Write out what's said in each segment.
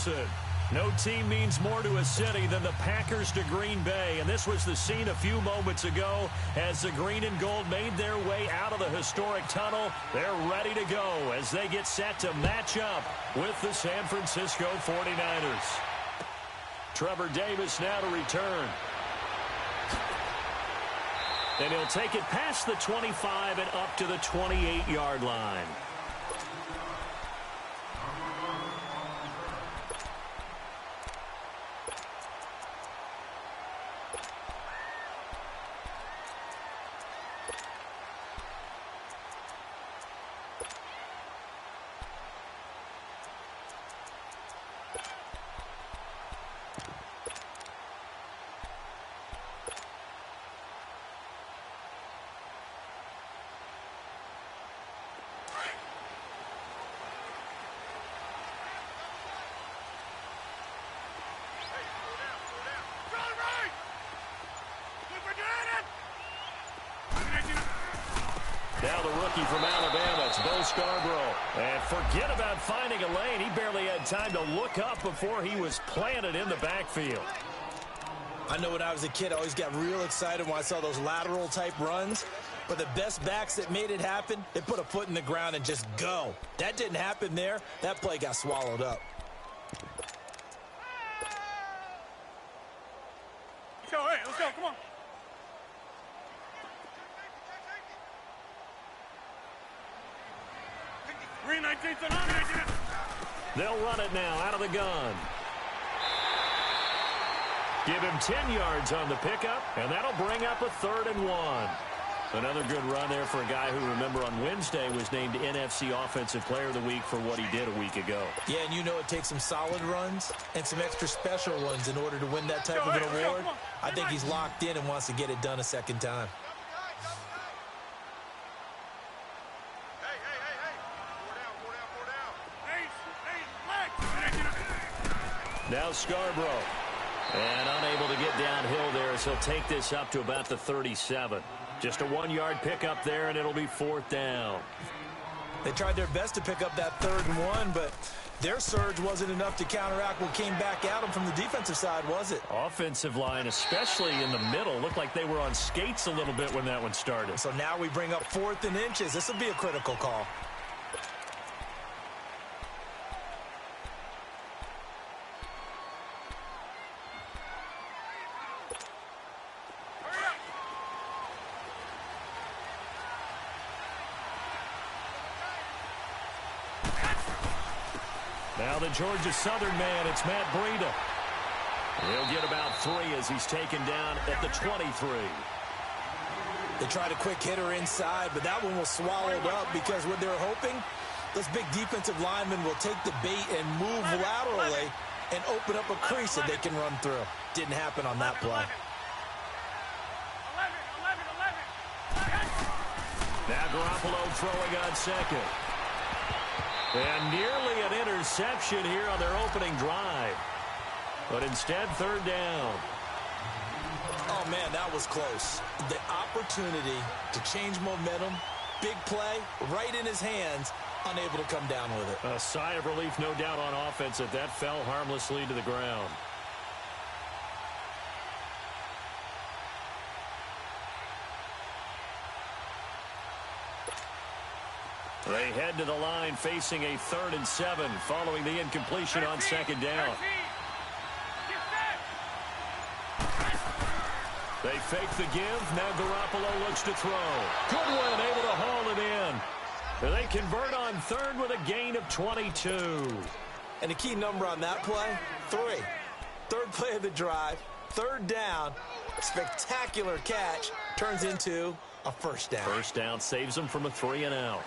Wilson. No team means more to a city than the Packers to Green Bay, and this was the scene a few moments ago as the green and gold made their way out of the historic tunnel. They're ready to go as they get set to match up with the San Francisco 49ers. Trevor Davis now to return. And he'll take it past the 25 and up to the 28-yard line. Now the rookie from Alabama, it's Bo Scarborough. And forget about finding a lane. He barely had time to look up before he was planted in the backfield. I know when I was a kid, I always got real excited when I saw those lateral-type runs. But the best backs that made it happen, they put a foot in the ground and just go. That didn't happen there. That play got swallowed up. Let's go, hey, let's go, come on. They'll run it now out of the gun. Give him 10 yards on the pickup, and that'll bring up a 3rd and 1. Another good run there for a guy who, remember, on Wednesday was named NFC Offensive Player of the Week for what he did a week ago. Yeah, and you know it takes some solid runs and some extra special ones in order to win that type of an award. I think he's locked in and wants to get it done a second time. Now Scarborough. And unable to get downhill there as he'll take this up to about the 37. Just a 1-yard pickup there, and it'll be 4th down. They tried their best to pick up that 3rd and 1, but their surge wasn't enough to counteract what came back at them from the defensive side, was it? Offensive line, especially in the middle, looked like they were on skates a little bit when that one started. So now we bring up 4th and inches. This will be a critical call. Now the Georgia Southern man, it's Matt Breida. He'll get about 3 as he's taken down at the 23. They tried a quick hitter inside, but that one was swallowed up because what they're hoping, those big defensive linemen will take the bait and move laterally and open up a crease that they can run through. Didn't happen on that play. Now Garoppolo throwing on second. And nearly an interception here on their opening drive. But instead, 3rd down. Oh, man, that was close. The opportunity to change momentum, big play, right in his hands, unable to come down with it. A sigh of relief, no doubt, on offense that fell harmlessly to the ground. They head to the line facing a 3rd and 7 following the incompletion on 2nd down. They fake the give. Now Garoppolo looks to throw. Goodwin able to haul it in. They convert on 3rd with a gain of 22. And the key number on that play, 3. 3rd play of the drive, 3rd down, spectacular catch, turns into a 1st down. 1st down saves them from a 3 and out.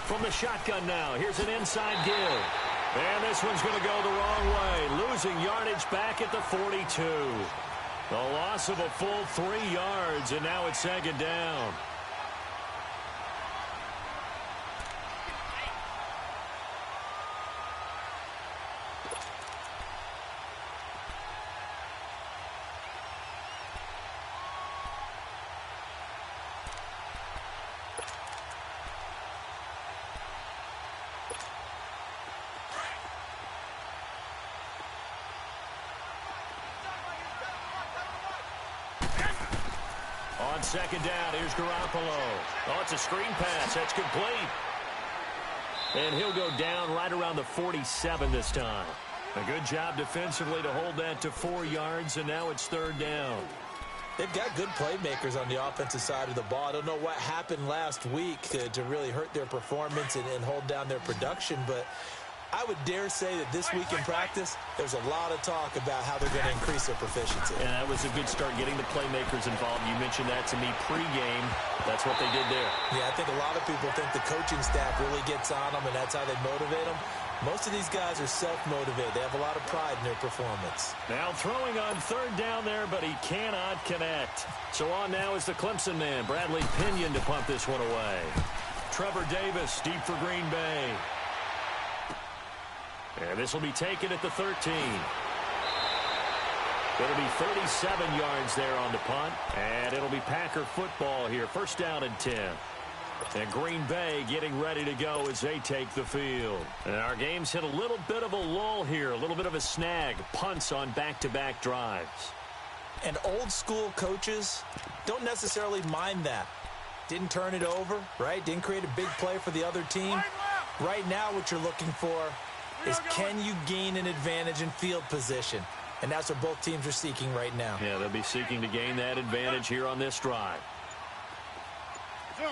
From the shotgun now, here's an inside give. And this one's going to go the wrong way, losing yardage back at the 42. The loss of a full 3 yards, and now it's 2nd down. On second down, here's Garoppolo. Oh, it's a screen pass. That's complete. And he'll go down right around the 47 this time. A good job defensively to hold that to 4 yards, and now it's third down. They've got good playmakers on the offensive side of the ball. I don't know what happened last week to really hurt their performance and hold down their production, but I would dare say that this week in practice, there's a lot of talk about how they're going to increase their proficiency. And that was a good start, getting the playmakers involved. You mentioned that to me pregame. That's what they did there. Yeah, I think a lot of people think the coaching staff really gets on them, and that's how they motivate them. Most of these guys are self-motivated. They have a lot of pride in their performance. Now throwing on third down there, but he cannot connect. So on now is the Clemson man, Bradley Pinion, to punt this one away. Trevor Davis deep for Green Bay. And this will be taken at the 13. It'll be 37 yards there on the punt. And it'll be Packer football here. First down and 10. And Green Bay getting ready to go as they take the field. And our game's hit a little bit of a lull here. A little bit of a snag. Punts on back-to-back drives. And old school coaches don't necessarily mind that. Didn't turn it over, right? Didn't create a big play for the other team. Right now what you're looking for is, can you gain an advantage in field position? And that's what both teams are seeking right now. Yeah, they'll be seeking to gain that advantage here on this drive. Zoom.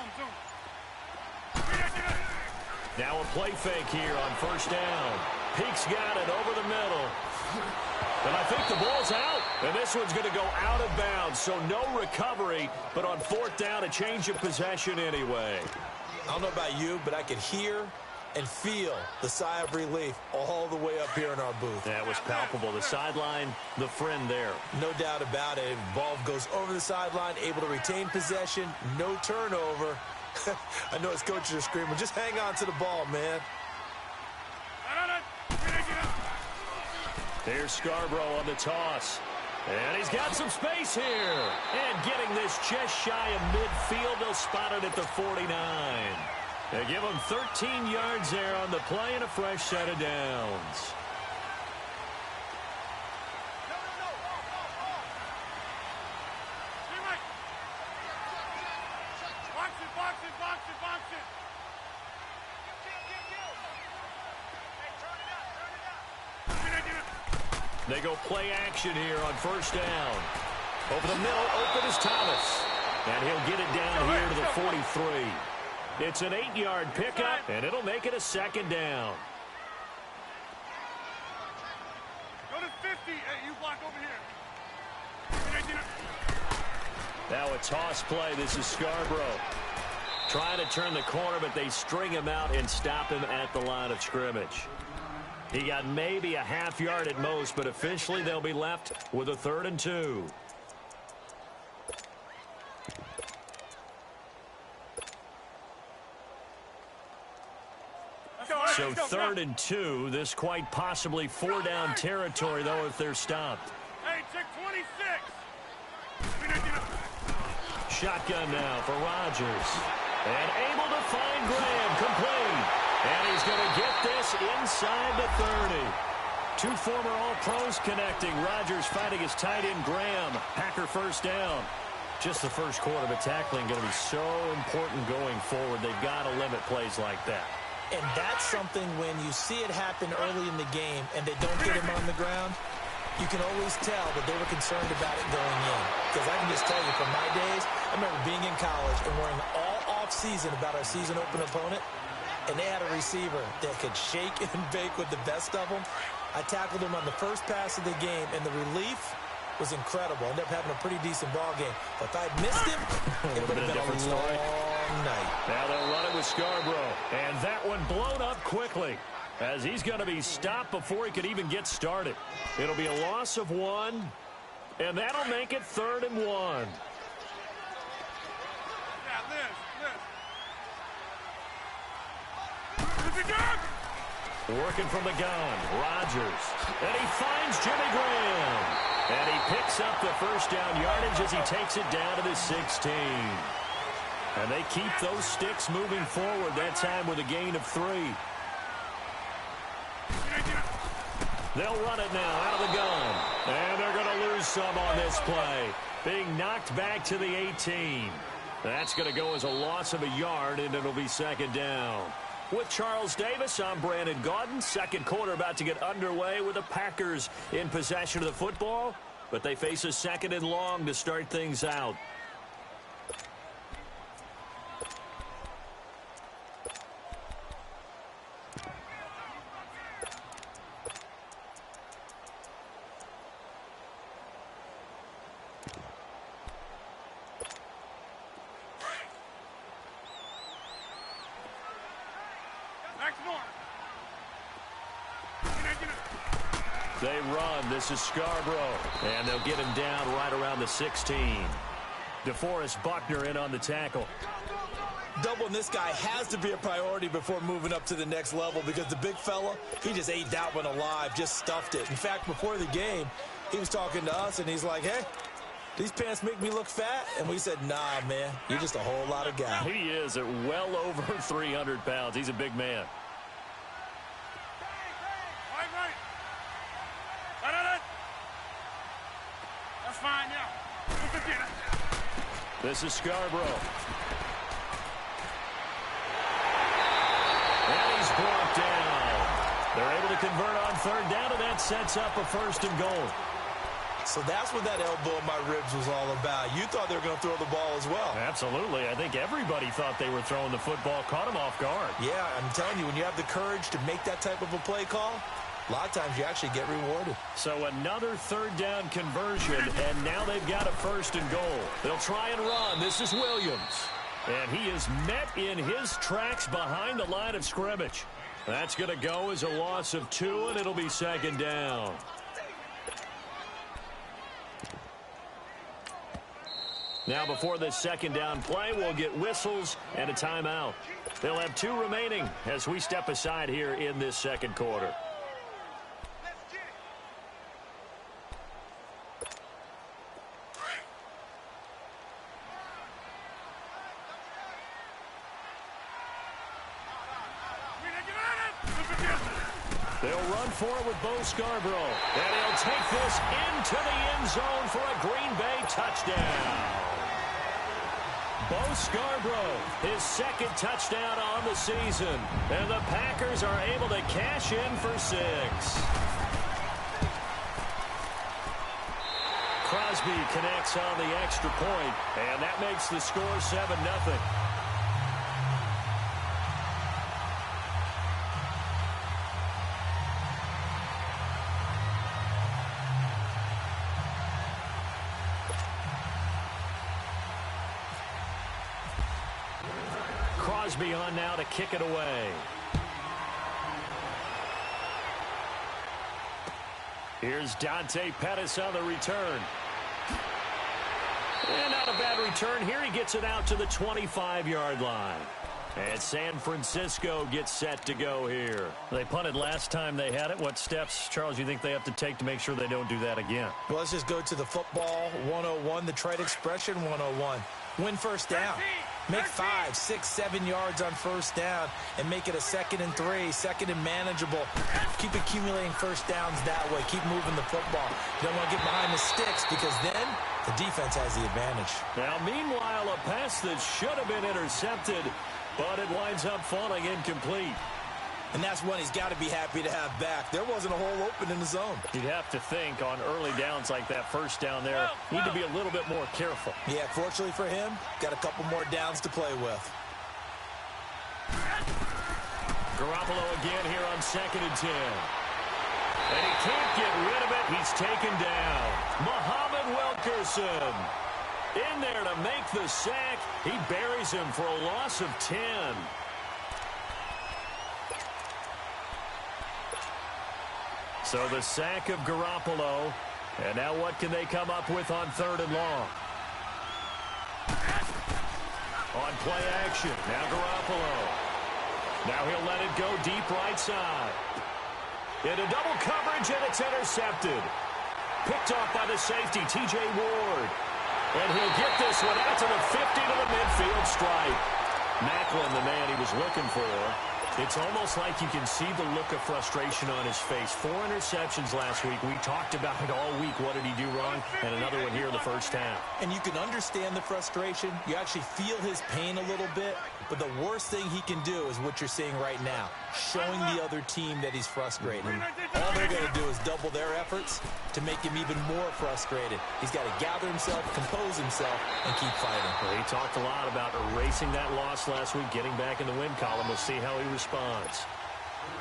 Now a play fake here on first down. Peek's got it over the middle. And I think the ball's out. And this one's going to go out of bounds. So no recovery, but on fourth down, a change of possession anyway. I don't know about you, but I could hear and feel the sigh of relief all the way up here in our booth. That was palpable. The sideline, the friend there. No doubt about it. Ball goes over the sideline, able to retain possession, no turnover. I know his coaches are screaming, just hang on to the ball, man. There's Scarborough on the toss. And he's got some space here. And getting this just shy of midfield, they'll spot it at the 49. They give him 13 yards there on the play and a fresh set of downs. Box it. They go play action here on first down. Over the middle, open is Thomas. And he'll get it down here to the 43. It's an 8-yard pickup, and it'll make it a second down. Go to 50. Hey, you block over here. Now a toss play. This is Scarborough. Trying to turn the corner, but they string him out and stop him at the line of scrimmage. He got maybe a half yard at most, but officially they'll be left with a 3rd and 2. So 3rd and 2. This quite possibly 4-down territory, though, if they're stopped. Hey, check 26. Shotgun now for Rodgers. And able to find Graham, complete. And he's going to get this inside the 30. 2 former All-Pros connecting. Rodgers fighting his tight end Graham. Packer first down. Just the first quarter, but tackling going to be so important going forward. They've got to limit plays like that. And that's something when you see it happen early in the game and they don't get him on the ground, you can always tell that they were concerned about it going in. Because I can just tell you from my days, I remember being in college and worrying all off-season about our season-open opponent, and they had a receiver that could shake and bake with the best of them. I tackled him on the first pass of the game, and the relief was incredible. Ended up having a pretty decent ball game. But if I'd missed him, it would have been a long night. Now they'll run it with Scarborough. And that one blown up quickly, as he's going to be stopped before he could even get started. It'll be a loss of 1, and that'll make it 3rd and 1. Yeah, Liz. Working from the gun, Rodgers. And he finds Jimmy Graham. And he picks up the first down yardage as he takes it down to the 16. And they keep those sticks moving forward, that time with a gain of 3. They'll run it now out of the gun. And they're going to lose some on this play. being knocked back to the 18. That's going to go as a loss of a yard, and it'll be second down. With Charles Davis, I'm Brandon Gaudin. Second quarter about to get underway with the Packers in possession of the football, but they face a second and long to start things out. They run. This is Scarborough. And they'll get him down right around the 16. DeForest Buckner in on the tackle. Doubling this guy has to be a priority before moving up to the next level because the big fella, he just ate that one alive, just stuffed it. In fact, before the game, he was talking to us, and he's like, hey, these pants make me look fat. And we said, nah, man, you're just a whole lot of guy. He is at well over 300 pounds. He's a big man. Fine, yeah. This is Scarborough. And he's brought down. They're able to convert on third down, and that sets up a first and goal. So that's what that elbow in my ribs was all about. You thought they were going to throw the ball as well. Absolutely. I think everybody thought they were throwing the football, caught him off guard. Yeah, I'm telling you, when you have the courage to make that type of a play call, a lot of times you actually get rewarded. So another third down conversion, and now they've got a first and goal. They'll try and run. This is Williams. And he is met in his tracks behind the line of scrimmage. That's going to go as a loss of 2, and it'll be second down. Now before this second down play, we'll get whistles and a timeout. They'll have 2 remaining as we step aside here in this second quarter. They'll run for it with Bo Scarborough. And he'll take this into the end zone for a Green Bay touchdown. Bo Scarborough, his second touchdown on the season. And the Packers are able to cash in for 6. Crosby connects on the extra point, and that makes the score 7-0. Crosby on now to kick it away. Here's Dante Pettis on the return. And not a bad return here. He gets it out to the 25-yard line. And San Francisco gets set to go here. They punted last time they had it. What steps, Charles, you think they have to take to make sure they don't do that again? Well, let's just go to the football 101, the trade expression 101. Win first down. Make 5, 6, 7 yards on first down and make it a 2nd and 3, second and manageable. Keep accumulating first downs that way. Keep moving the football. You don't want to get behind the sticks because then the defense has the advantage. Now, meanwhile, a pass that should have been intercepted, but it winds up falling incomplete. And that's one he's got to be happy to have back. There wasn't a hole open in the zone. You'd have to think on early downs like that, first down there, need to be a little bit more careful. Yeah, fortunately for him, got a couple more downs to play with. Garoppolo again here on 2nd and 10. And he can't get rid of it. He's taken down. Muhammad Wilkerson in there to make the sack. He buries him for a loss of 10. So the sack of Garoppolo. And now what can they come up with on 3rd and long? On play action. Now Garoppolo. Now he'll let it go deep right side. Into double coverage, and it's intercepted. Picked off by the safety, T.J. Ward. And he'll get this one out to the 50 to the midfield stripe. Macklin, the man he was looking for. It's almost like you can see the look of frustration on his face. 4 interceptions last week. We talked about it all week. What did he do wrong? And another one here in the first half. And you can understand the frustration. You actually feel his pain a little bit. But the worst thing he can do is what you're seeing right now, showing the other team that he's frustrated. All they're going to do is double their efforts to make him even more frustrated. He's got to gather himself, compose himself, and keep fighting. Well, he talked a lot about erasing that loss last week, getting back in the win column. We'll see how he responds.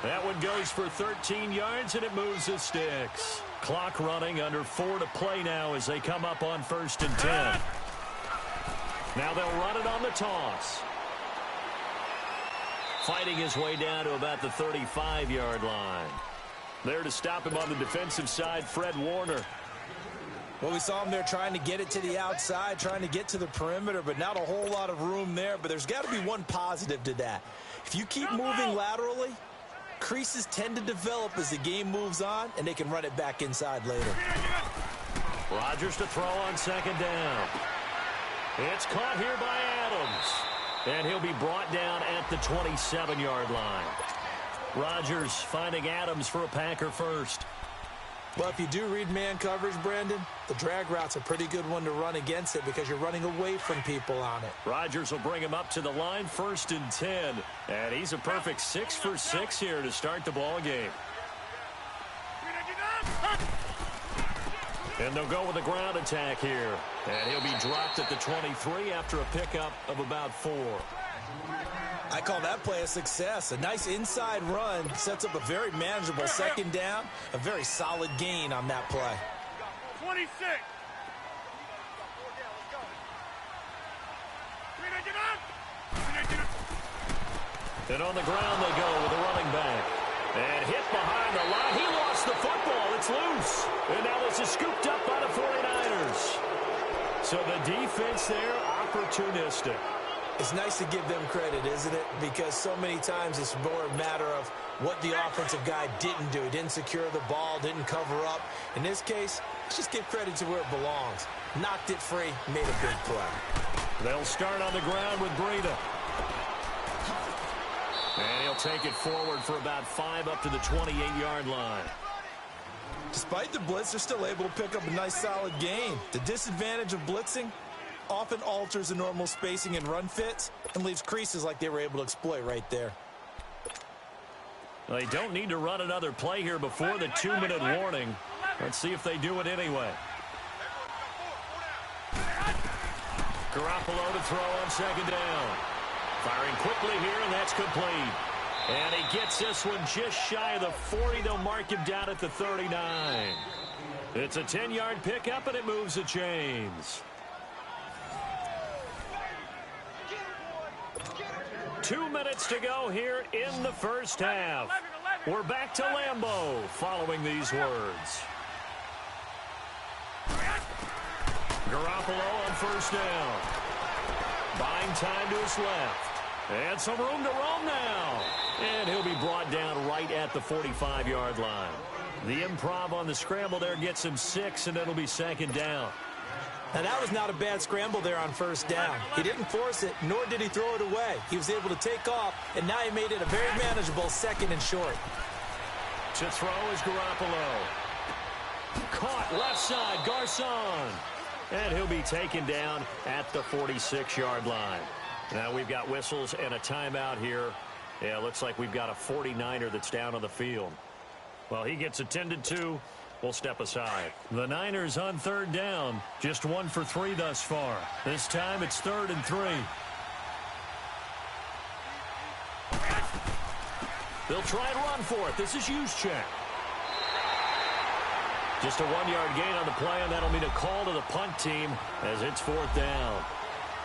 That one goes for 13 yards, and it moves the sticks. Clock running, under 4 to play now as they come up on 1st and 10. Now they'll run it on the toss. Fighting his way down to about the 35-yard line. There to stop him on the defensive side, Fred Warner. Well, we saw him there trying to get it to the outside, trying to get to the perimeter, but not a whole lot of room there. But there's got to be one positive to that. If you keep moving laterally, creases tend to develop as the game moves on, and they can run it back inside later. Rodgers to throw on 2nd down. It's caught here by Adams. And he'll be brought down at the 27-yard line. Rodgers finding Adams for a Packer first. Well, if you do read man coverage, Brandon, the drag route's a pretty good one to run against it because you're running away from people on it. Rodgers will bring him up to the line, 1st and 10. And he's a perfect 6 for 6 here to start the ball game. And they'll go with a ground attack here. And he'll be dropped at the 23 after a pickup of about 4. I call that play a success. A nice inside run sets up a very manageable 2nd down. A very solid gain on that play. 26. And on the ground they go with a running back. And hit behind the line. He lost the football. It's loose. And now this is scooped up by the 49ers. So the defense there, opportunistic. It's nice to give them credit, isn't it? Because so many times it's more a matter of what the offensive guy didn't do. He didn't secure the ball, didn't cover up. In this case, let's just give credit to where it belongs. Knocked it free, made a big play. They'll start on the ground with Breida. And he'll take it forward for about 5 up to the 28-yard line. Despite the blitz, they're still able to pick up a nice solid gain. The disadvantage of blitzing often alters the normal spacing and run fits and leaves creases like they were able to exploit right there. They don't need to run another play here before the 2-minute warning. Let's see if they do it anyway. Garoppolo to throw on 2nd down. Firing quickly here, and that's complete. And he gets this one just shy of the 40. They'll mark him down at the 39. It's a 10-yard pickup, and it moves the chains. 2 minutes to go here in the first half. We're back to Lambeau following these words. Garoppolo on 1st down. Buying time to his left. And some room to roam now. And he'll be brought down right at the 45-yard line. The improv on the scramble there gets him 6, and it'll be 2nd down. Now, that was not a bad scramble there on 1st down. He didn't force it, nor did he throw it away. He was able to take off, and now he made it a very manageable 2nd and short. To throw is Garoppolo. Caught left side, Garcon. And he'll be taken down at the 46-yard line. Now we've got whistles and a timeout here. Yeah, looks like we've got a 49er that's down on the field. Well, he gets attended to. We'll step aside. The Niners on 3rd down. Just 1 for 3 thus far. This time it's 3rd and 3. They'll try and run for it. This is Juszczyk. Just a 1-yard gain on the play, and that'll mean a call to the punt team as it's 4th down.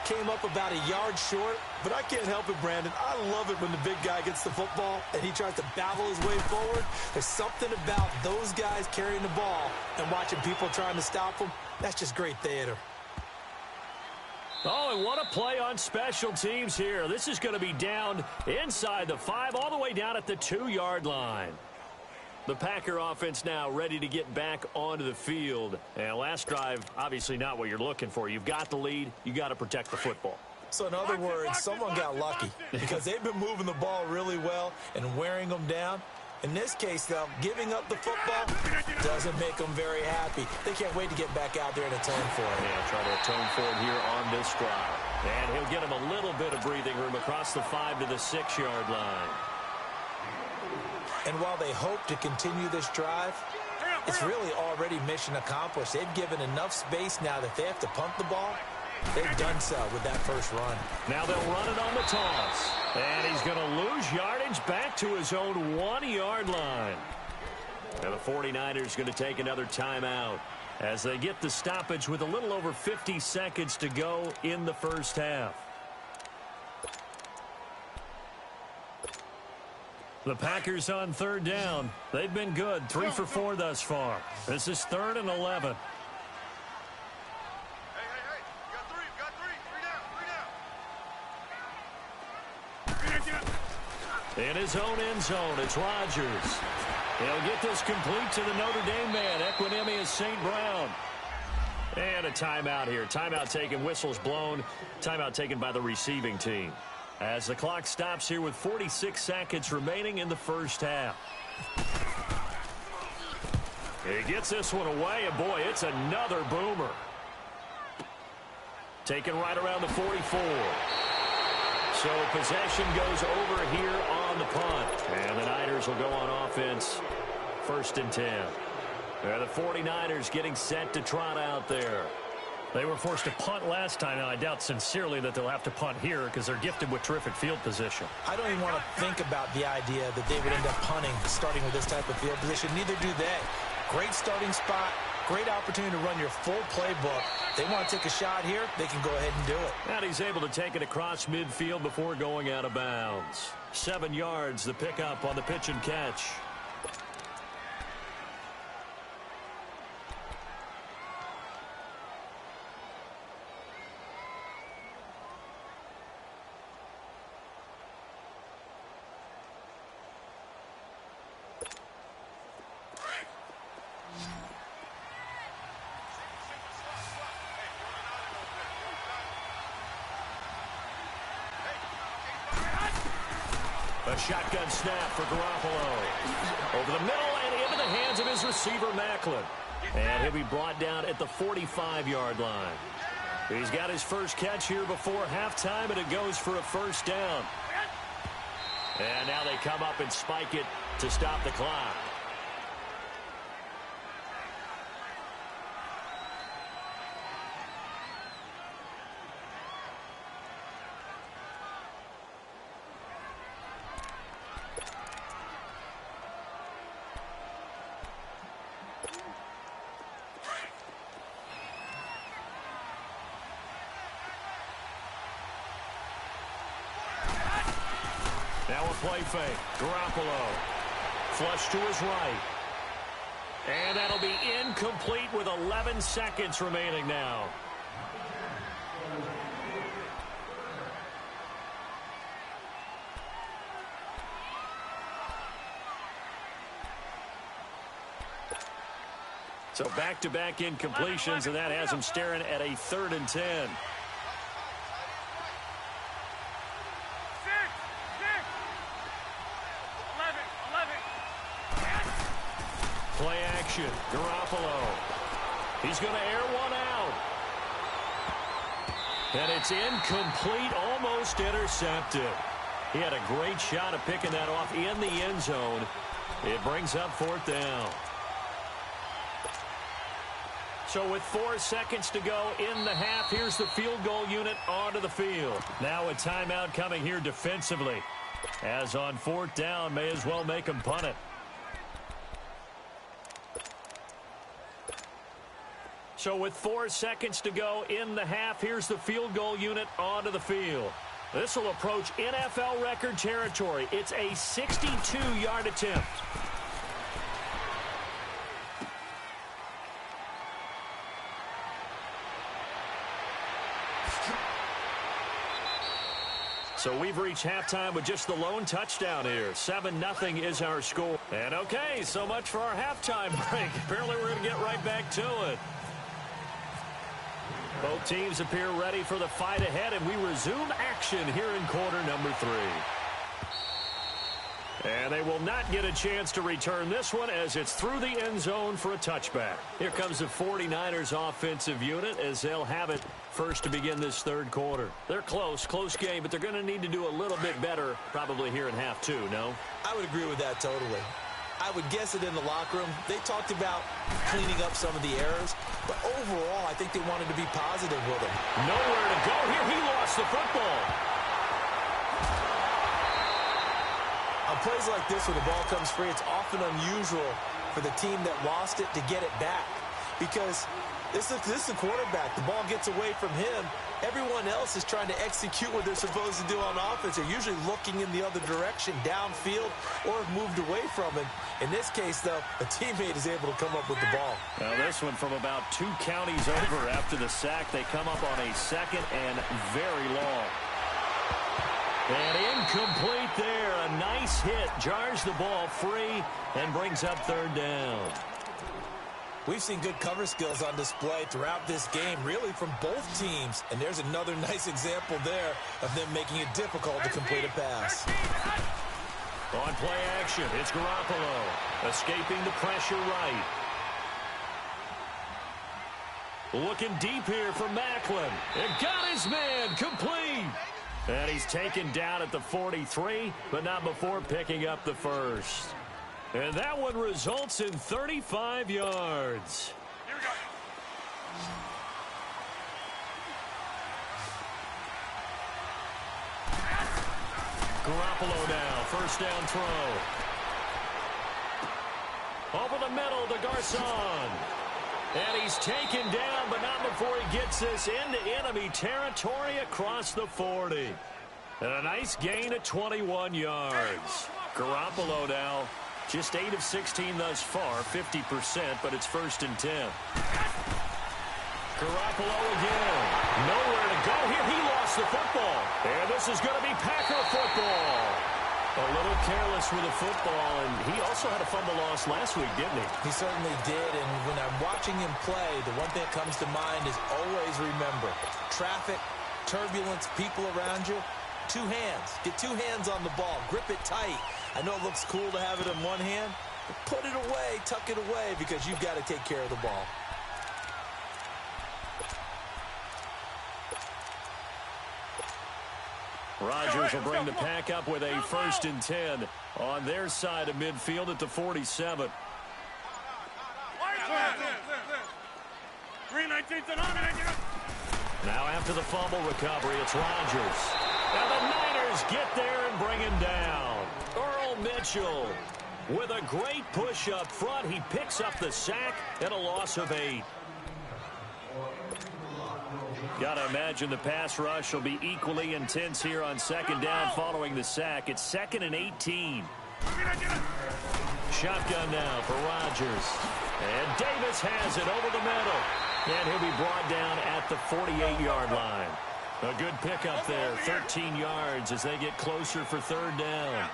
Came up about a yard short, but I can't help it, Brandon. I love it when the big guy gets the football and he tries to battle his way forward. There's something about those guys carrying the ball and watching people trying to stop them. That's just great theater. Oh, and what a play on special teams here. This is going to be down inside the 5, all the way down at the 2-yard line. The Packer offense now ready to get back onto the field. And last drive, obviously not what you're looking for. You've got the lead. You got to protect the football. So in other words, someone got lucky because they've been moving the ball really well and wearing them down. In this case, though, giving up the football doesn't make them very happy. They can't wait to get back out there and atone for it. Yeah, try to atone for it here on this drive. And he'll get him a little bit of breathing room across the 5 to the 6-yard line. And while they hope to continue this drive, it's really already mission accomplished. They've given enough space now that they have to punt the ball. They've done so with that first run. Now they'll run it on the toss. And he's going to lose yardage back to his own 1-yard line. And the 49ers going to take another timeout as they get the stoppage with a little over 50 seconds to go in the first half. The Packers on third down. They've been good, 3 for 4 thus far. This is 3rd and 11. In his own end zone, it's Rodgers. He'll get this complete to the Notre Dame man, Equinemius St. Brown. And a timeout here. Timeout taken, whistles blown. Timeout taken by the receiving team. As the clock stops here with 46 seconds remaining in the first half. He gets this one away, and boy, it's another boomer. Taken right around the 44. So possession goes over here on the punt. And the Niners will go on offense, 1st and 10. The 49ers getting set to trot out there. They were forced to punt last time. Now, I doubt sincerely that they'll have to punt here because they're gifted with terrific field position. I don't even want to think about the idea that they would end up punting starting with this type of field position. Neither do they. Great starting spot. Great opportunity to run your full playbook. They want to take a shot here, they can go ahead and do it. And he's able to take it across midfield before going out of bounds. 7 yards, the pickup on the pitch and catch. A shotgun snap for Garoppolo. Over the middle and into the hands of his receiver, Macklin. And he'll be brought down at the 45-yard line. He's got his first catch here before halftime, and it goes for a first down. And now they come up and spike it to stop the clock. Now a play fake. Garoppolo. Flush to his right. And that'll be incomplete with 11 seconds remaining now. So back-to-back incompletions, and that has him staring at a 3rd and 10. Play action. Garoppolo. He's going to air one out. And it's incomplete, almost intercepted. He had a great shot at picking that off in the end zone. It brings up 4th down. So with 4 seconds to go in the half, here's the field goal unit onto the field. Now a timeout coming here defensively. As on 4th down, may as well make him punt it. So with 4 seconds to go in the half, here's the field goal unit onto the field. This will approach NFL record territory. It's a 62-yard attempt. So we've reached halftime with just the lone touchdown here. 7-0 is our score. And okay, so much for our halftime break. Apparently we're going to get right back to it. Both teams appear ready for the fight ahead, and we resume action here in quarter number 3. And they will not get a chance to return this one as it's through the end zone for a touchback. Here comes the 49ers offensive unit as they'll have it first to begin this third quarter. They're close game, but they're going to need to do a little bit better probably here in half 2, no? I would agree with that totally. I would guess it in the locker room. They talked about cleaning up some of the errors, but overall, I think they wanted to be positive with him. Nowhere to go here. He lost the football. On plays like this, when the ball comes free, it's often unusual for the team that lost it to get it back because this is the quarterback. The ball gets away from him. Everyone else is trying to execute what they're supposed to do on offense. They're usually looking in the other direction, downfield, or have moved away from it. In this case, though, a teammate is able to come up with the ball. Now, this one from about 2 counties over after the sack. They come up on a second and very long. And incomplete there. A nice hit. Jars the ball free and brings up third down. We've seen good cover skills on display throughout this game, really from both teams. And there's another nice example there of them making it difficult to complete a pass. On play action, it's Garoppolo. Escaping the pressure right. Looking deep here for Macklin. And got his man complete. And he's taken down at the 43, but not before picking up the first. And that one results in 35 yards. Here we go. Garoppolo now, first down throw. Over the middle to Garcon. And he's taken down, but not before he gets this into enemy territory across the 40. And a nice gain of 21 yards. Garoppolo now, just 8 of 16 thus far, 50%, but it's first and 10. Garoppolo again. Nowhere to go here. He lost the football. And this is going to be Packer football. A little careless with the football, and he also had a fumble loss last week, didn't he? He certainly did, and when I'm watching him play, the one thing that comes to mind is always remember, traffic, turbulence, people around you, 2 hands. Get 2 hands on the ball. Grip it tight. I know it looks cool to have it in one hand, but put it away, tuck it away, because you've got to take care of the ball. Rodgers will bring the pack up with a first and 10 on their side of midfield at the 47. 3-19 and on. Now after the fumble recovery, it's Rodgers. And the Niners get there and bring him down. Earl Mitchell with a great push up front. He picks up the sack and a loss of 8. Got to imagine the pass rush will be equally intense here on second down following the sack. It's 2nd and 18. Shotgun now for Rodgers. And Davis has it over the middle. And he'll be brought down at the 48-yard line. A good pickup there, 13 yards as they get closer for third down.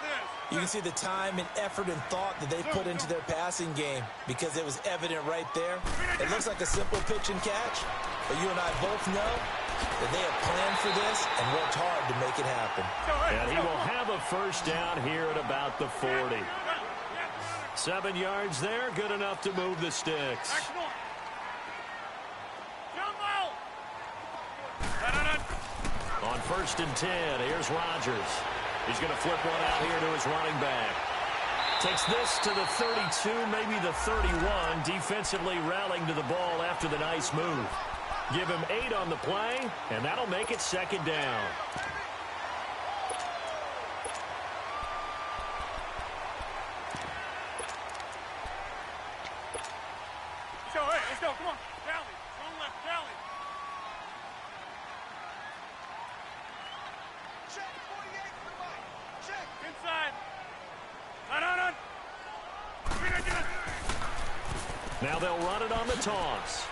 You can see the time and effort and thought that they put into their passing game because it was evident right there. It looks like a simple pitch and catch, but you and I both know that they have planned for this and worked hard to make it happen. And he will have a first down here at about the 40. 7 yards there, good enough to move the sticks. On first and 10, here's Rodgers. He's going to flip one out here to his running back. Takes this to the 32, maybe the 31, defensively rallying to the ball after the nice move. Give him 8 on the play, and that'll make it second down. Let's go, come on. Rally, strong left, rally. Check, 48 for the mic. Check. Inside. On. Now they'll run it on the toss.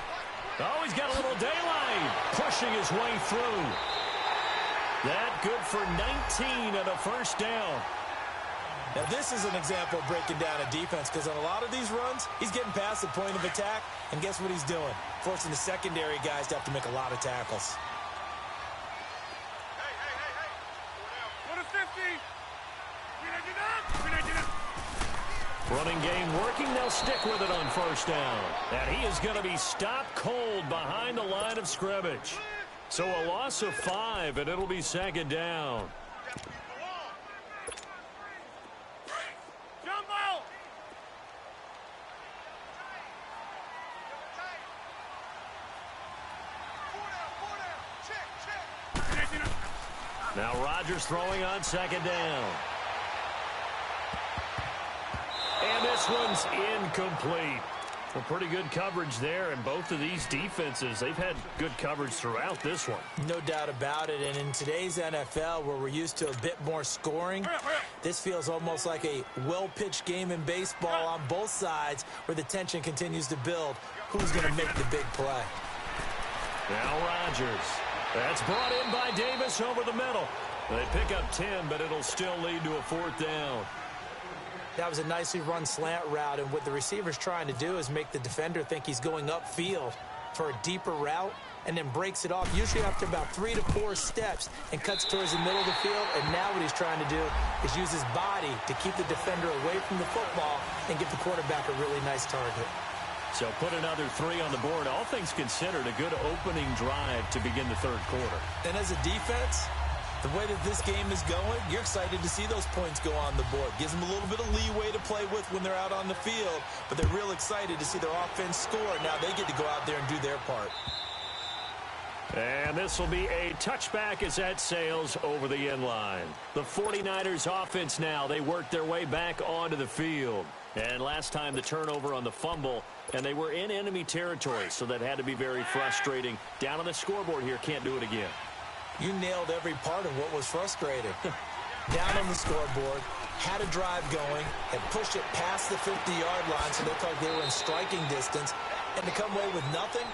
Oh, he's got a little daylight. Pushing his way through. That good for 19 and a first down. Now, this is an example of breaking down a defense because on a lot of these runs, he's getting past the point of attack, and guess what he's doing? Forcing the secondary guys to have to make a lot of tackles. Go to 50. Running game working. They'll stick with it on first down. And he is going to be stopped cold behind the line of scrimmage. So a loss of 5, and it'll be second down. Now Rodgers throwing on second down. And this one's incomplete. Well, pretty good coverage there, and both of these defenses, they've had good coverage throughout this one. No doubt about it, and in today's NFL, where we're used to a bit more scoring, this feels almost like a well-pitched game in baseball on both sides, where the tension continues to build. Who's going to make the big play? Now Rodgers. That's brought in by Davis over the middle. They pick up 10, but it'll still lead to a fourth down. That was a nicely run slant route, and what the receiver's trying to do is make the defender think he's going upfield for a deeper route, and then breaks it off, usually after about 3 to 4 steps, and cuts towards the middle of the field. And now what he's trying to do is use his body to keep the defender away from the football and get the quarterback a really nice target. So put another 3 on the board. All things considered, a good opening drive to begin the third quarter. And as a defense, the way that this game is going, you're excited to see those points go on the board. Gives them a little bit of leeway to play with when they're out on the field, but they're real excited to see their offense score. Now they get to go out there and do their part. And this will be a touchback as that sails over the end line. The 49ers offense now, they work their way back onto the field. And last time the turnover on the fumble, and they were in enemy territory, so that had to be very frustrating. Down on the scoreboard here, can't do it again. You nailed every part of what was frustrating. Down on the scoreboard, had a drive going, and pushed it past the 50-yard line, so they looked like they were in striking distance, and to come away with nothing,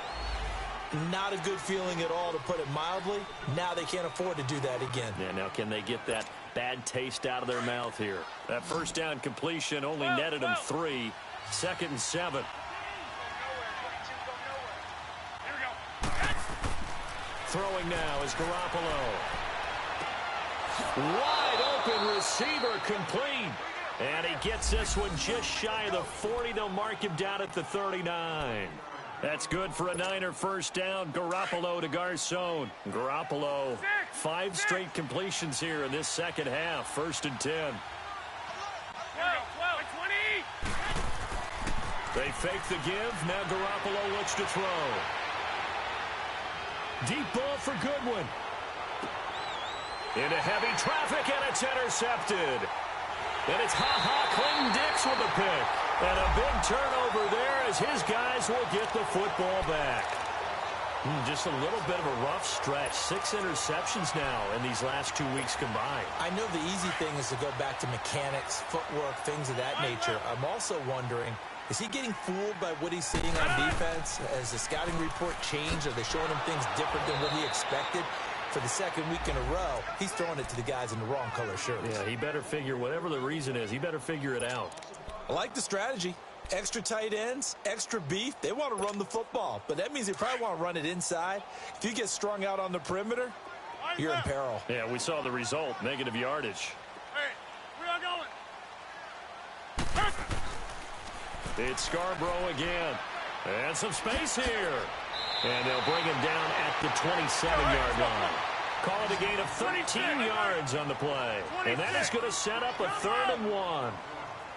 not a good feeling at all, to put it mildly. Now they can't afford to do that again. Yeah, now can they get that bad taste out of their mouth here? That first down completion only netted them 3. 2nd and 7. Throwing now is Garoppolo. Wide open receiver complete. And he gets this one just shy of the 40. They'll mark him down at the 39. That's good for a Niner first down. Garoppolo to Garcon. Garoppolo, 5 straight completions here in this second half. 1st and 10. They fake the give. Now Garoppolo looks to throw. Deep ball for Goodwin. Into heavy traffic, and it's intercepted. And it's Clinton-Dix with a pick. And a big turnover there as his guys will get the football back. Just a little bit of a rough stretch. 6 interceptions now in these last 2 weeks combined. I know the easy thing is to go back to mechanics, footwork, things of that nature. I'm also wondering, is he getting fooled by what he's seeing on defense? Has the scouting report changed? Are they showing him things different than what he expected? For the 2nd week in a row, he's throwing it to the guys in the wrong color shirts. Yeah, he better figure, whatever the reason is, he better figure it out. I like the strategy. Extra tight ends, extra beef. They want to run the football, but that means they probably want to run it inside. If you get strung out on the perimeter, you're in peril. Yeah, we saw the result, negative yardage. Hey, we are going. It's Scarborough again. And some space here. And they'll bring him down at the 27-yard line. Call it a gain of 13 yards on the play. And that is going to set up a 3rd and 1.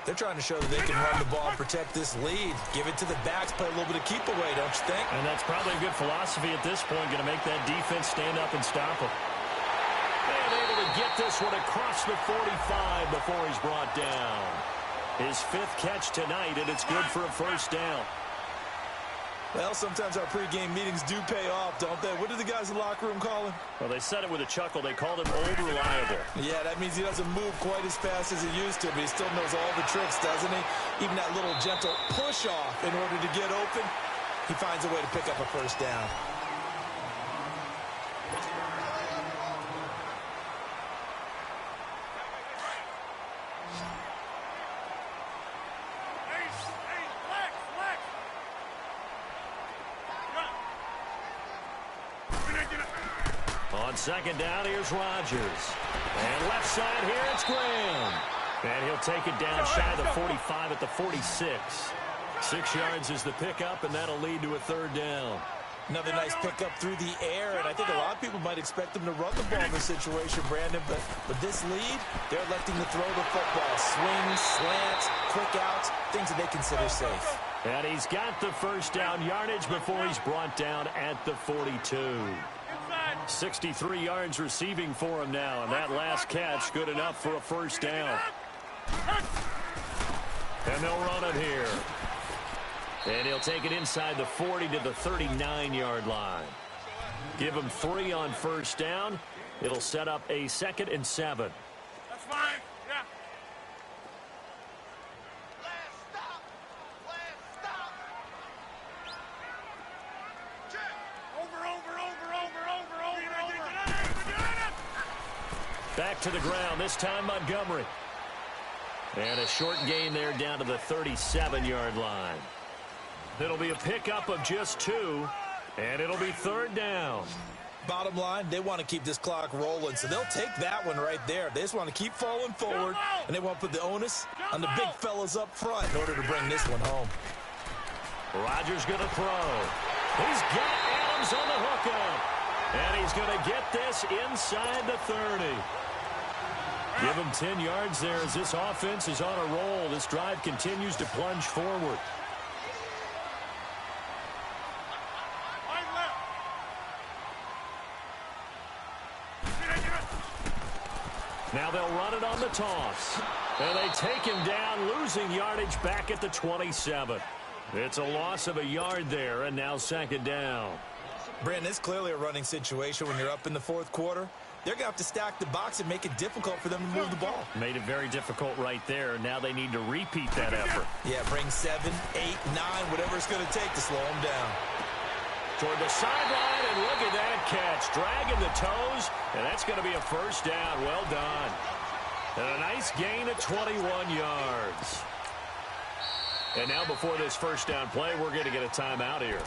They're trying to show that they can run the ball and protect this lead. Give it to the backs, play a little bit of keep away, don't you think? And that's probably a good philosophy at this point, going to make that defense stand up and stop them. And able to get this one across the 45 before he's brought down. His 5th catch tonight, and it's good for a first down. Well, sometimes our pregame meetings do pay off, don't they? What did the guys in the locker room call him? Well, they said it with a chuckle. They called him old reliable. Yeah, that means he doesn't move quite as fast as he used to, but he still knows all the tricks, doesn't he? Even that little gentle push-off in order to get open, he finds a way to pick up a first down. On second down, here's Rodgers. And left side here, it's Graham. And he'll take it down shy of the 45 at the 46. 6 yards is the pickup, and that'll lead to a third down. Another nice pickup through the air, and I think a lot of people might expect them to run the ball in this situation, Brandon, but with this lead, they're electing to throw the football. Swings, slants, quick outs, things that they consider safe. And he's got the first down yardage before he's brought down at the 42. 63 yards receiving for him now, and that last catch good enough for a first down. And they'll run it here. And he'll take it inside the 40 to the 39-yard line. Give him 3 on first down. It'll set up a 2nd and 7. That's fine. Yeah. Back to the ground, this time Montgomery. And a short gain there down to the 37-yard line. It'll be a pickup of just 2, and it'll be third down. Bottom line, they want to keep this clock rolling, so they'll take that one right there. They just want to keep falling forward, and they want to put the onus on the big fellas up front in order to bring this one home. Rodgers going to throw. He's got Adams on the hookup, and he's going to get this inside the 30. Give him 10 yards there as this offense is on a roll. This drive continues to plunge forward. Now they'll run it on the toss. And they take him down, losing yardage back at the 27. It's a loss of a yard there, and now second down. Brandon, it's clearly a running situation when you're up in the fourth quarter. They're going to have to stack the box and make it difficult for them to move the ball. Made it very difficult right there. Now they need to repeat that effort. Yeah, bring 7, 8, 9, whatever it's going to take to slow them down. Toward the sideline, and look at that catch. Dragging the toes, and that's going to be a first down. Well done. And a nice gain of 21 yards. And now before this first down play, we're going to get a timeout here.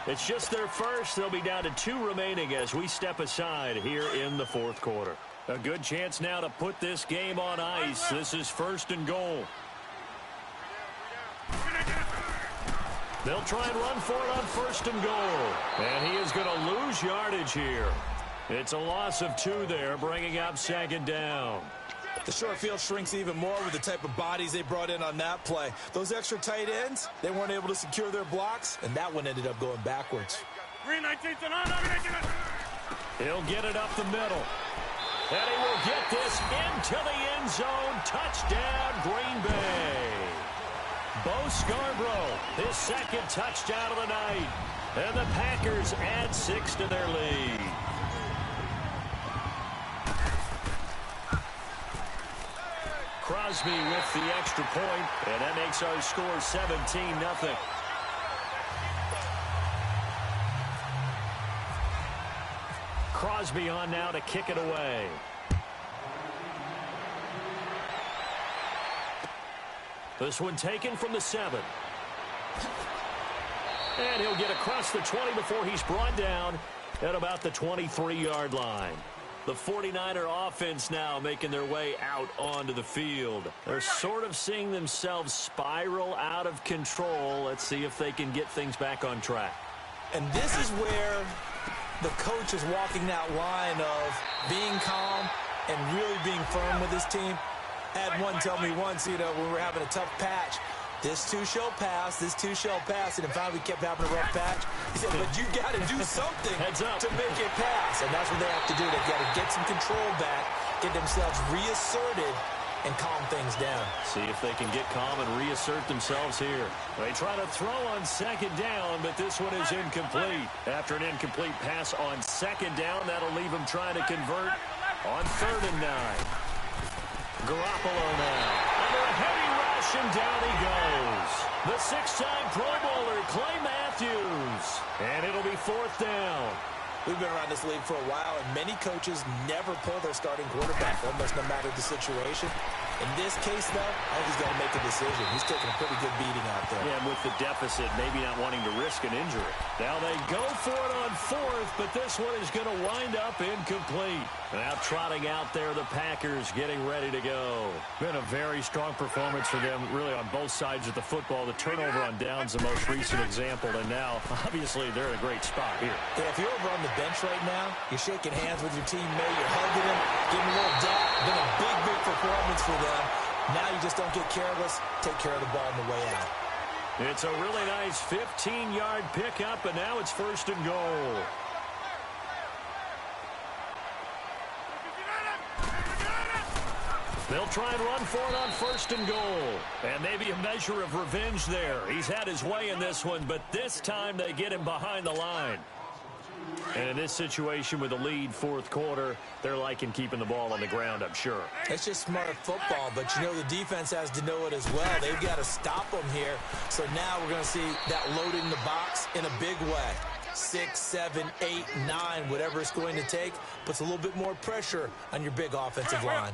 It's just their first. They'll be down to 2 remaining as we step aside here in the fourth quarter. A good chance now to put this game on ice. This is first and goal. They'll try and run for it on first and goal. And he is going to lose yardage here. It's a loss of 2 there, bringing up second down. The short field shrinks even more with the type of bodies they brought in on that play. Those extra tight ends, they weren't able to secure their blocks, and that one ended up going backwards. He'll get it up the middle. And he will get this into the end zone. Touchdown, Green Bay. Bo Scarborough, his second touchdown of the night. And the Packers add 6 to their lead. Crosby with the extra point, and that makes our score 17-0. Crosby on now to kick it away. This one taken from the 7. And he'll get across the 20 before he's brought down at about the 23-yard line. The 49er offense now making their way out onto the field. They're sort of seeing themselves spiral out of control. Let's see if they can get things back on track. And this is where the coach is walking that line of being calm and really being firm with his team. I had one tell me once, when we were having a tough patch, this too shall pass, this too shall pass, and finally we kept having a rough patch. He said, but you got to do something to make it pass, and that's what they have to do. They've got to get some control back, get themselves reasserted, and calm things down. See if they can get calm and reassert themselves here. They try to throw on second down, but this one is incomplete. After an incomplete pass on second down, that'll leave them trying to convert on 3rd and 9. Garoppolo now. Under a heavy rush, and down he goes. The 6-time Pro Bowler, Clay Matthews. And it'll be 4th down. We've been around this league for a while, and many coaches never pull their starting quarterback, almost no matter the situation. In this case, though, I think he's got to make a decision. He's taking a pretty good beating out there. Yeah, and with the deficit, maybe not wanting to risk an injury. Now they go for it on fourth, but this one is going to wind up incomplete. Now trotting out there, the Packers getting ready to go. Been a very strong performance for them, really on both sides of the football. The turnover on downs, the most recent example, and now, obviously, they're in a great spot here. Yeah, if you're over on the bench right now, you're shaking hands with your teammate, you're hugging him, giving him a little dap. Been a big, big performance for them. Now you just don't get careless. Take care of the ball on the way out. It's a really nice 15-yard pickup, and now it's first and goal. They'll try and run for it on first and goal. And maybe a measure of revenge there. He's had his way in this one, but this time they get him behind the line. And in this situation with a lead fourth quarter, they're liking keeping the ball on the ground, I'm sure. It's just smart football, but you know the defense has to know it as well. They've got to stop them here. So now we're going to see that loading the box in a big way. 6, 7, 8, 9, whatever it's going to take, puts a little bit more pressure on your big offensive line.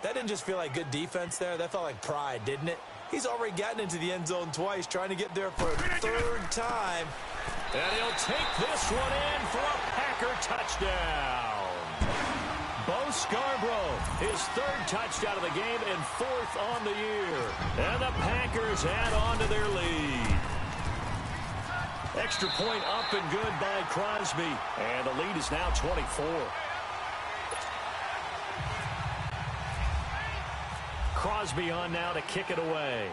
That didn't just feel like good defense there. That felt like pride, didn't it? He's already gotten into the end zone twice, trying to get there for a third time. And he'll take this one in for a Packer touchdown. Bo Scarborough, his third touchdown of the game and fourth on the year. And the Packers add on to their lead. Extra point up and good by Crosby. And the lead is now 24. Crosby on now to kick it away.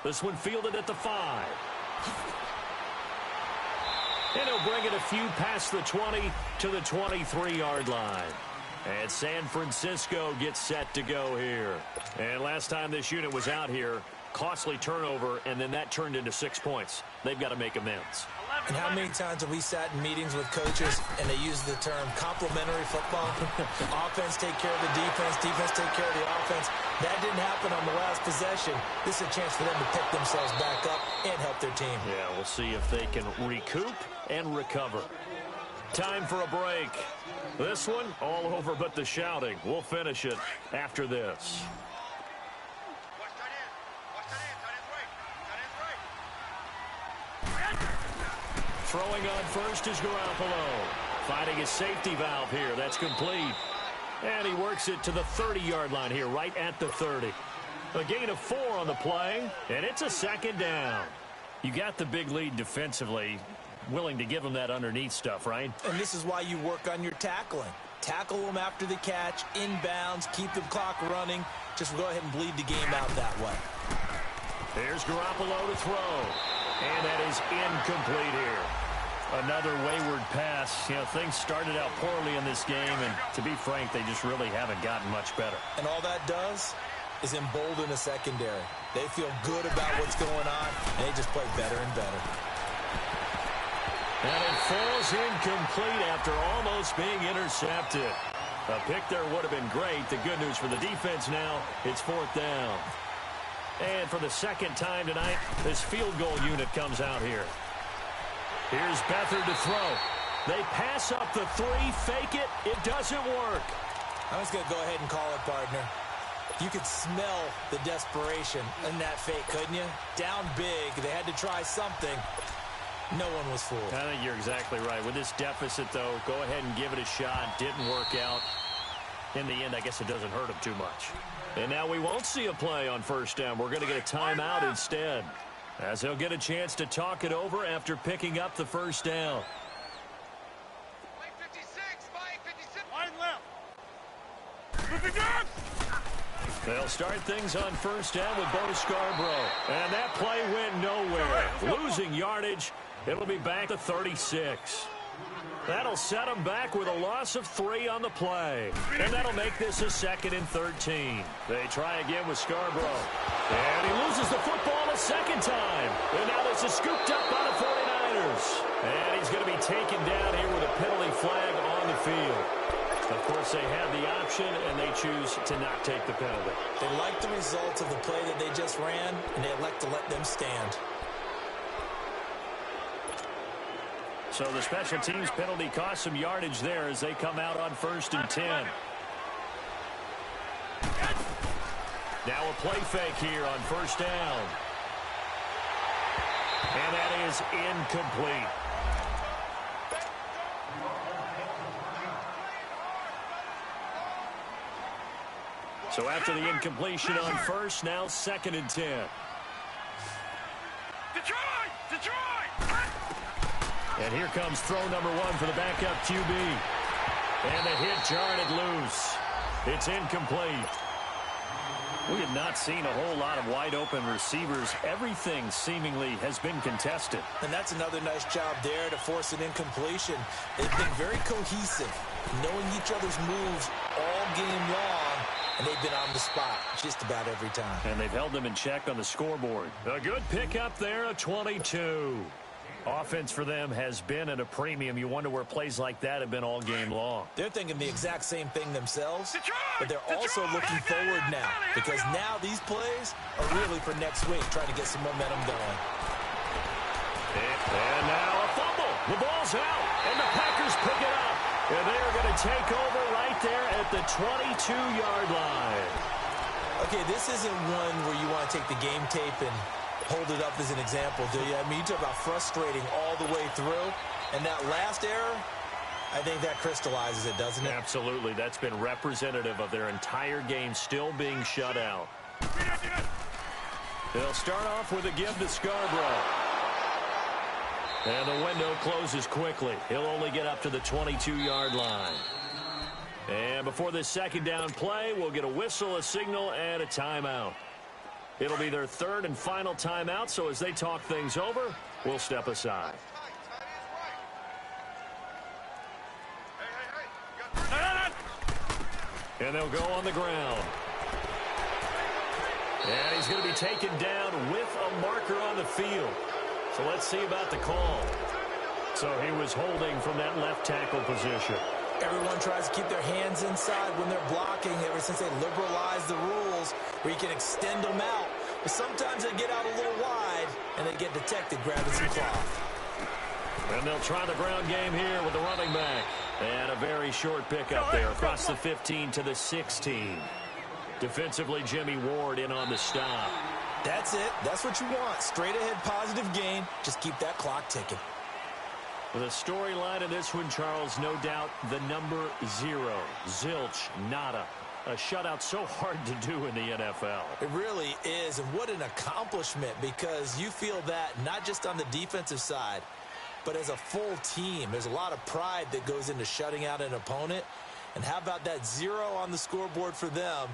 This one fielded at the 5. And he'll bring it a few past the 20 to the 23-yard line. And San Francisco gets set to go here. And last time this unit was out here, costly turnover, and then that turned into 6 points. They've got to make amends. And how many times have we sat in meetings with coaches and they use the term complementary football? Offense take care of the defense, defense take care of the offense. That didn't happen on the last possession. This is a chance for them to pick themselves back up and help their team. Yeah, we'll see if they can recoup and recover. Time for a break. This one, all over but the shouting. We'll finish it after this. Throwing on first is Garoppolo. Finding his safety valve here. That's complete. And he works it to the 30-yard line here, right at the 30. A gain of 4 on the play, and it's a second down. You got the big lead defensively. Willing to give them that underneath stuff, right? And this is why you work on your tackling. Tackle them after the catch, inbounds, keep the clock running. Just go ahead and bleed the game out that way. Here's Garoppolo to throw. And that is incomplete here. Another wayward pass. You know, things started out poorly in this game, and to be frank, they just really haven't gotten much better. And all that does is embolden the secondary. They feel good about what's going on, and they just play better and better. And it falls incomplete after almost being intercepted. A pick there would have been great. The good news for the defense now, it's fourth down. And for the second time tonight, this field goal unit comes out here. Here's Beathard to throw. They pass up the 3, fake it. It doesn't work. I'm just going to go ahead and call it, partner. You could smell the desperation in that fake, couldn't you? Down big. They had to try something. No one was fooled. I think you're exactly right. With this deficit, though, go ahead and give it a shot. Didn't work out. In the end, I guess it doesn't hurt them too much. And now we won't see a play on first down. We're going to get a timeout instead, as he'll get a chance to talk it over after picking up the first down. Mike 56, Mike 56. Wide left. Moving up. They'll start things on first down with Bo Scarborough. And that play went nowhere. Losing yardage. It'll be back to 36. That'll set them back with a loss of 3 on the play. And that'll make this a 2nd and 13. They try again with Scarborough. And he loses the football a second time. And now this is scooped up by the 49ers. And he's going to be taken down here with a penalty flag on the field. Of course, they have the option, and they choose to not take the penalty. They like the results of the play that they just ran, and they elect to let them stand. So the special teams penalty cost some yardage there as they come out on 1st and 10. Now a play fake here on 1st down. And that is incomplete. So after the incompletion on 1st, now 2nd and 10. And here comes throw number 1 for the backup QB. And the hit jarred it loose. It's incomplete. We have not seen a whole lot of wide-open receivers. Everything seemingly has been contested. And that's another nice job there to force an incompletion. They've been very cohesive, knowing each other's moves all game long, and they've been on the spot just about every time. And they've held them in check on the scoreboard. A good pickup there, a 22. Offense for them has been at a premium. You wonder where plays like that have been all game long. They're thinking the exact same thing themselves, but they're also looking forward now because now these plays are really for next week, trying to get some momentum going. And now a fumble. The ball's out, and the Packers pick it up. And they're going to take over right there at the 22-yard line. Okay, this isn't one where you want to take the game tape and hold it up as an example, do you? I mean, you talk about frustrating all the way through. And that last error, I think that crystallizes it, doesn't it? Absolutely. That's been representative of their entire game still being shut out. They'll start off with a give to Scarborough. And the window closes quickly. He'll only get up to the 22-yard line. And before this second down play, we'll get a whistle, a signal, and a timeout. It'll be their 3rd and final timeout, so as they talk things over, we'll step aside. And they'll go on the ground. And he's going to be taken down with a marker on the field. So let's see about the call. So he was holding from that left tackle position. Everyone tries to keep their hands inside when they're blocking ever since they liberalized the rules where you can extend them out. But sometimes they get out a little wide and they get detected grabbing some cloth. And they'll try the ground game here with the running back. And a very short pickup there across the 15 to the 16. Defensively, Jimmy Ward in on the stop. That's it. That's what you want. Straight ahead positive gain. Just keep that clock ticking. The storyline of this one, Charles, no doubt the number 0. Zilch, nada. A shutout so hard to do in the NFL. It really is, and what an accomplishment, because you feel that not just on the defensive side, but as a full team. There's a lot of pride that goes into shutting out an opponent. And how about that 0 on the scoreboard for them,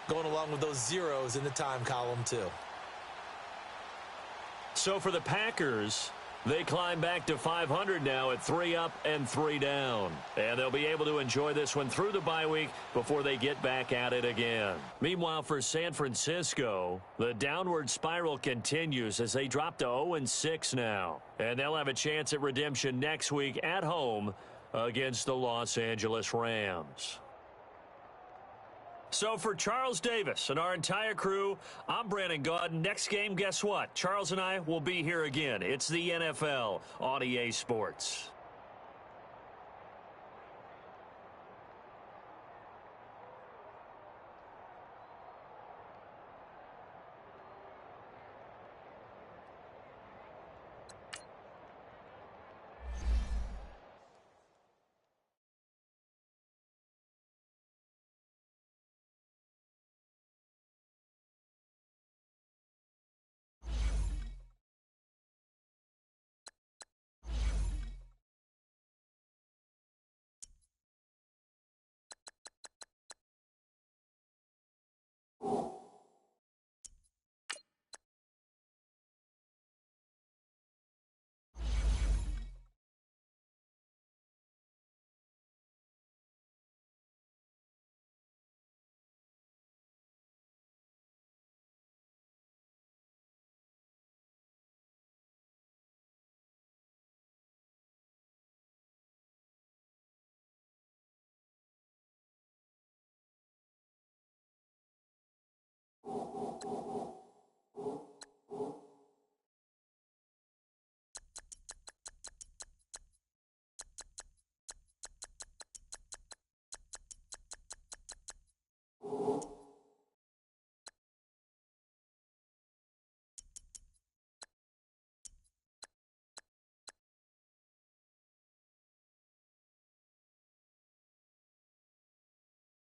going along with those zeros in the time column too. So for the Packers, they climb back to 500 now at 3 up and 3 down. And they'll be able to enjoy this one through the bye week before they get back at it again. Meanwhile, for San Francisco, the downward spiral continues as they drop to 0-6 now. And they'll have a chance at redemption next week at home against the Los Angeles Rams. So for Charles Davis and our entire crew, I'm Brandon Gaudin. Next game, guess what? Charles and I will be here again. It's the NFL on EA Sports.